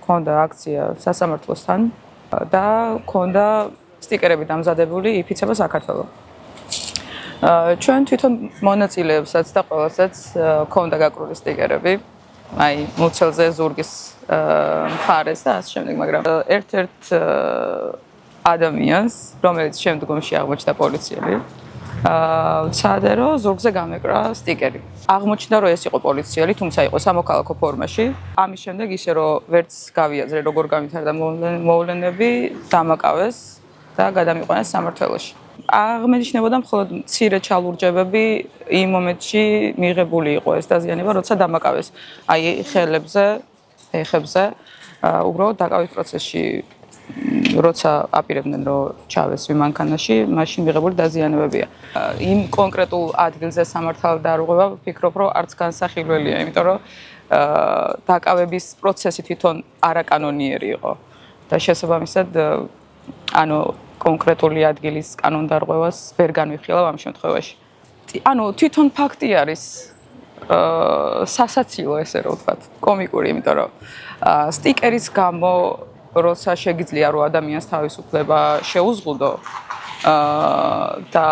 მქონდა აქცია სასამართლოსთან და მქონდა სტიკერები დამზადებული იფიცება საქართველოს. ჩვენ თვითონ მონაწილეებსაც და ყველასაც მქონდა გაკრული სტიკერები, აი მუცელზე ზურგის მხარეს და ასე შემდეგ, მაგრამ ერთ-ერთ ადამიანს, რომელიც შემდგომში აღმოჩნდა პოლიციელი, ვცადე რომ ზურგზე გამეკრა სტიკერი. აღმოჩნდა რომ ეს იყო პოლიციელი, თუმცა იყო სამოქალაქო ფორმაში. ამის შემდეგ ისე რომ ვერც გავიაზრე როგორ განვითარდა მოვლენები, დამაკავეს და გადამიყვანეს სამმართველოში. აღმეჩნდებოდა მხოლოდ მცირე ჩალურჯებები იმ მომენტში მიღებული იყო ეს დაზიანება, როცა დამაკავეს. აი ხელებზე, ეხებზე, უბრალოდ დაკავით პროცესში, როცა აპირებდნენ რომ ჩავეს მანქანაში, მაშინ მიღებული დაზიანებებია. იმ კონკრეტულ ადგილზე სამართალ დარღვევა ვფიქრობ, რომ არც განსახილველია, იმიტომ რომ დაკავების პროცესი თვითონ არაკანონიერი იყო და შესაბამისად ანუ კონკრეტული ადგილის კანონდარღვევას ვერ განვიხილავ ამ შემთხვევაში. ანუ თვითონ ფაქტი არის სასაცილო ესე რომ ვთქვათ, კომიკური, იმიტომ რომ სტიკერის გამო როცა შეგიძლია რომ ადამიანს თავისუფლება შეუზღუდო და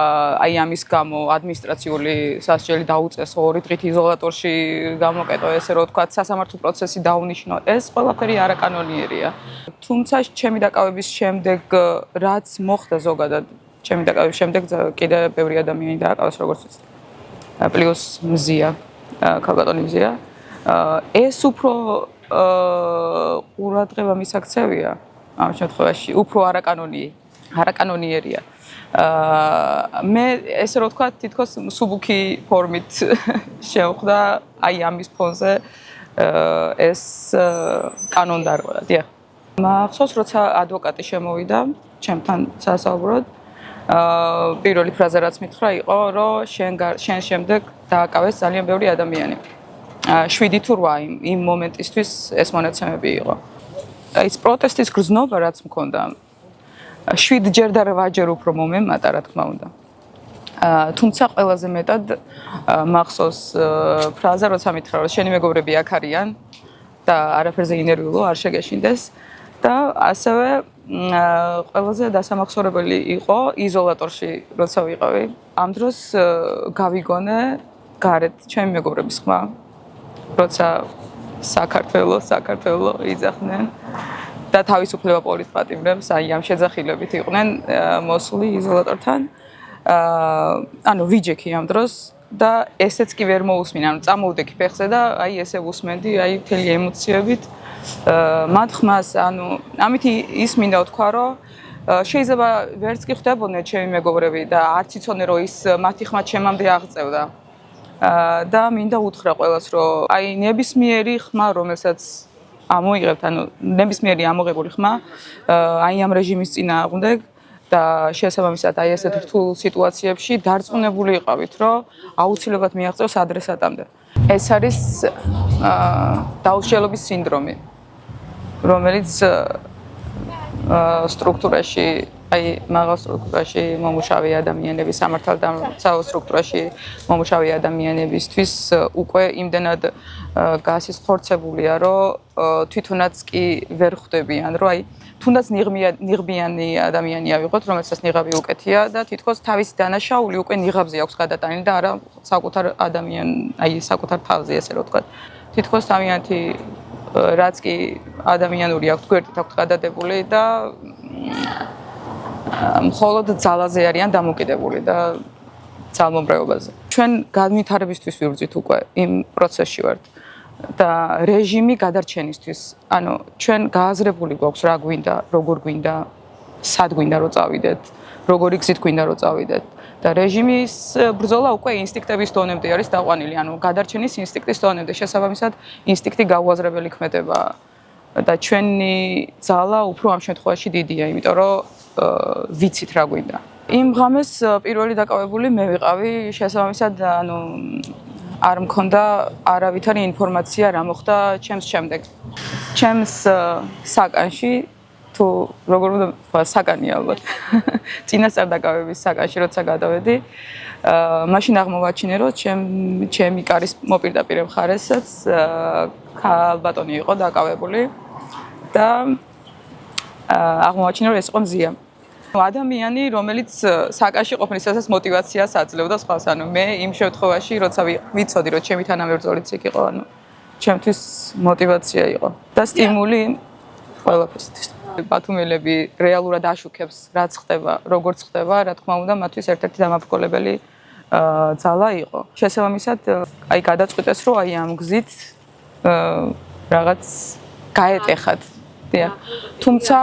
აი ამის გამო ადმინისტრაციული სასჯელი დაუწესო 2 დღით იზოლატორში გამოკეტო ესე რომ ვთქვათ სასამართლო პროცესი დაუნიშნო ეს ყველაფერი არაკანონიერია. თუმცა ჩემი დაკავების შემდეგ რაც მოხდა ზოგადად ჩემი დაკავების შემდეგ კიდე ბევრი ადამიანი დააკავეს როგორც ვიცით. პლუს მზია, ქალბატონი მზია. ეს უფრო ყურადღება მისაქცევია ამ შემთხვევაში, უფრო არაკანონიერია. მე ესე რომ ვთქვათ, თითქოს მსუბუქი ფორმით შევხვდა აი ამის ფონზე ეს კანონდარღვევა. დიახ. მახსოვს, როცა ადვოკატი შემოვიდა ჩემთან სასაუბროდ, პირველი ფრაზა რაც მითხრა იყო, რომ შენ შემდეგ დააკავეს ძალიან ბევრი ადამიანი. 7 თუ 8 იმ მომენტისთვის ეს მონაცემები იყო. ის პროტესტის გრძნობა რაც მქონდა 7 ჯერ და 8 ჯერ უფრო მომემატა, რა თქმა უნდა. თუმცა ყველაზე მეტად მახსოვს ფრაზა, როცა მითხრა, რომ შენი მეგობრები აქ არიან და არაფერზე ინერვიულო არ შეგეშინდეს და ასევე ყველაზე დასამახსოვრებელი იყო იზოლატორში, როცა ვიყავი. ამ დროს გავიგონე გარეთ ჩემი მეგობრების ხმა, როცა საქართველო იძახდნენ და თავისუფლება პოლიტპატიმრებს, აი ამ შეძახილებით იყვნენ მოსული იზოლატორთან. ანუ ვიჯექი ამ დროს და ესეც კი ვერ მოусმინა, ანუ წამოვდექი ფეხზე და აი ესე ვუსმენდი, აი მთელი ემოციებით. მათ ხმას, ანუ ამითი ის მინდა ვთქვა, რომ შეიძლება ვერც კი ხვდებოდნენ ჩემი მეგობრები და არც იცოდნენ რომ ის მათი ხმა ჩემამდე აღწევდა. და მინდა უთხრა ყველას, რომ აი ნებისმიერი ხმა, რომელსაც ამოიღებთ, ანუ ნებისმიერი ამოღებული ხმა, აი ამ რეჟიმის წინააღმდეგ და შესაბამისად აი ესეთ რთულ სიტუაციებში დარწმუნებული იყავით, რომ აუცილებლად მიაღწევს ადრესატამდე. ეს არის დაუსჯელობის სინდრომი, რომელიც სტრუქტურაში, აი მაღალ სტრუქტურაში მომუშავე ადამიანები, სამართალდამცავ სტრუქტურაში მომუშავე ადამიანებისთვის უკვე იმდენად გასისხორცებულია, რომ თვითონაც კი ვერ ხვდებიან, რომ აი თუნდაც ნიღბიანი ადამიანი ავიღოთ, რომელსაც ნიღაბი უკეთია და თითქოს თავისი დანაშაული უკვე ნიღაბზე აქვს გადატანილი და არა საკუთარ აი საკუთარ თავზე, ესე რომ ვთქვათ. თითქოს თავიანთი რაც კი ადამიანური აქვს, გვერდით აქვს გადადებული და მხოლოდ ძალაზე არიან დამოკიდებული და ძალმომრეობაზე. ჩვენ განვითარებისთვის ვიბრძვით უკვე იმ პროცესში ვართ და რეჟიმი გადარჩენისთვის, ანუ ჩვენ გააზრებული გვაქვს რა გვინდა, როგორ გვინდა, სად გვინდა რომ წავიდეთ, როგორი გზით გვინდა რომ წავიდეთ და რეჟიმის ბრძოლა უკვე ინსტინქტების დონემდე არის დაყვანილი, ანუ გადარჩენის ინსტინქტის დონემდე, შესაბამისად ინსტინქტი გაუაზრებელი ქმედება და ჩვენი ძალა უფრო ამ შემთხვევაში დიდია, იმიტომ რომ ვიცით რა გვინდა. იმ ღამეს პირველი დაკავებული მე ვიყავი, შესაბამისად, ანუ არ მქონდა არავითარი ინფორმაცია რა მოხდა ჩემს შემდეგ. ჩემს საკანში თუ როგორ უნდა ვთქვა, საკანი ალბათ. წინასწარ დაკავების საკანში როცა გადავედი, მაშინ აღმოვაჩინე, რომ ჩემი კარის მოპირდაპირე მხარესაც ქალბატონი იყო დაკავებული და აღმოაჩინა რომ ეს იყო მზია. ადამიანი, რომელიც საკანში ყოფნისას мотиваციას აძლევდა სხვას. ანუ მე იმ შემთხვევაში, როცა ვიცოდი, რომ ჩემი თანამებრძოლიც იქ იყო, ანუ ჩემთვის мотиваცია იყო და სტიმული ყველაფერთვის. ბათუმელები რეალურად აშუქებს, რაც ხდება, როგორც ხდება, რა თქმა უნდა, მათთვის ერთ-ერთი დამაბრკოლებელი ძალა იყო. შესაბამისად, აი გადაწყვიტეს, რომ აი ამ გზით რაღაც გაეტეხათ. დიახ. თუმცა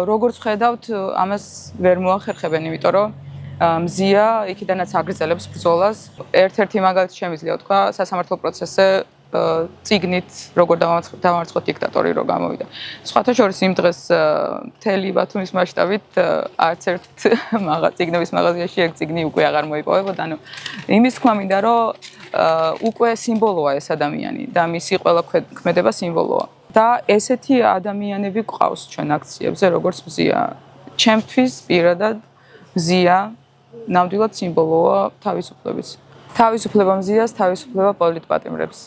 როგორც ხედავთ, ამას ვერ მოახერხებენ, იმიტომ რომ მზია იქიდანაც აგრძელებს ბრძოლას. ერთ-ერთი მაგალითი შემიძლია თქვა, სასამართლო პროცესზე წიგნით როგორ დამარცხოთ დიქტატორი რო გამოვიდა. სხვათა შორის იმ დღეს მთელი ბათუმის მასშტაბით არც ერთ წიგნების მაღაზიაში ეგ წიგნი უკვე აღარ მოიპოვებოდა. ანუ იმის თქმა მინდა, რომ უკვე სიმბოლოა ეს ადამიანი და მისი ყველა ქმედება სიმბოლოა. და ესეთი ადამიანები გვყავს ჩვენ აქციებზე, როგორც მზია. ჩემთვის პირადად მზია ნამდვილად სიმბოლოა თავისუფლების. თავისუფლება მზიას, თავისუფლება პოლიტპატიმრებს.